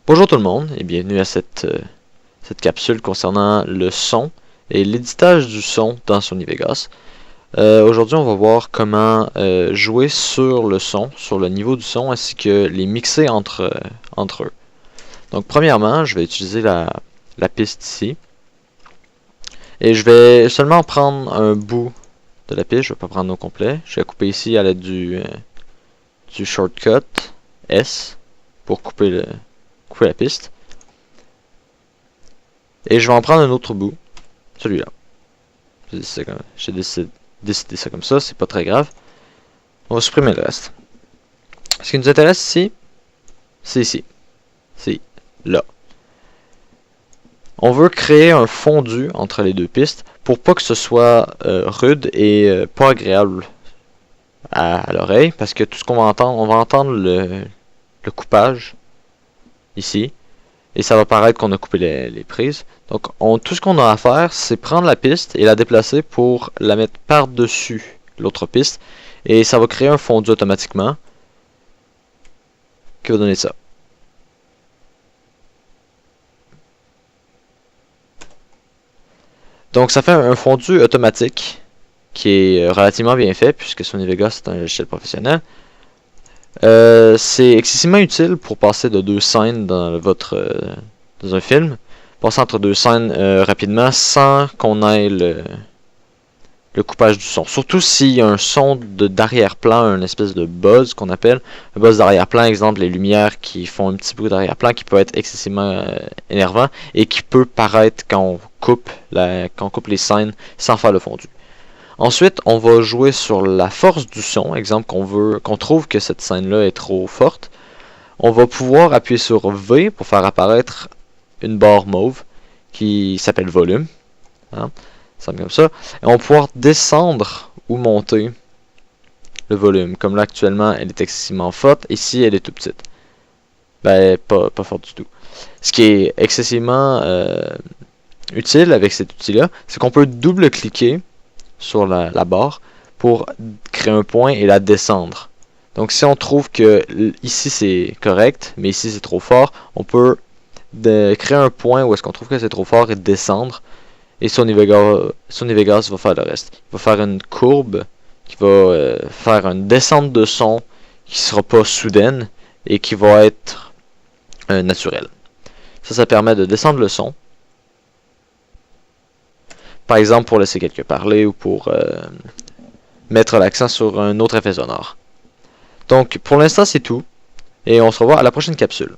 Bonjour tout le monde et bienvenue à cette capsule concernant le son et l'éditage du son dans Sony Vegas. Aujourd'hui on va voir comment jouer sur le son, sur le niveau du son ainsi que les mixer entre eux. Donc premièrement je vais utiliser la piste ici et je vais seulement prendre un bout de la piste, je vais pas prendre au complet. Je vais couper ici à l'aide du shortcut S pour couper la piste. Et je vais en prendre un autre bout, celui-là. J'ai décidé ça comme ça, c'est pas très grave. On va supprimer le reste. Ce qui nous intéresse ici, c'est ici. C'est là. On veut créer un fondu entre les deux pistes pour pas que ce soit rude et pas agréable à l'oreille, parce que tout ce qu'on va entendre, on va entendre le coupage ici, et ça va paraître qu'on a coupé les prises. Donc tout ce qu'on a à faire, c'est prendre la piste et la déplacer pour la mettre par-dessus l'autre piste, et ça va créer un fondu automatiquement qui va donner ça. Donc ça fait un fondu automatique qui est relativement bien fait puisque Sony Vegas est un logiciel professionnel. C'est excessivement utile pour passer de deux scènes dans un film. Passer entre deux scènes rapidement sans qu'on ait le coupage du son. Surtout s'il y a un son d'arrière-plan, une espèce de buzz qu'on appelle. Un buzz d'arrière-plan, exemple les lumières qui font un petit bruit d'arrière-plan qui peut être excessivement énervant et qui peut paraître quand on coupe les scènes sans faire le fondu. Ensuite, on va jouer sur la force du son. Exemple qu'on trouve que cette scène-là est trop forte. On va pouvoir appuyer sur V pour faire apparaître une barre mauve qui s'appelle volume. Hein? Ça comme ça. Et on va pouvoir descendre ou monter le volume. Comme là actuellement, elle est excessivement forte. Ici, elle est tout petite. Ben, pas forte du tout. Ce qui est excessivement utile avec cet outil-là, c'est qu'on peut double-cliquer sur la barre pour créer un point et la descendre. Donc si on trouve que ici c'est correct, mais ici c'est trop fort, on peut créer un point où est-ce qu'on trouve que c'est trop fort et descendre. Et Sony Vegas va faire le reste. Il va faire une courbe qui va faire une descente de son qui sera pas soudaine et qui va être naturelle. Ça permet de descendre le son. Par exemple pour laisser quelqu'un parler ou pour mettre l'accent sur un autre effet sonore. Donc pour l'instant c'est tout et on se revoit à la prochaine capsule.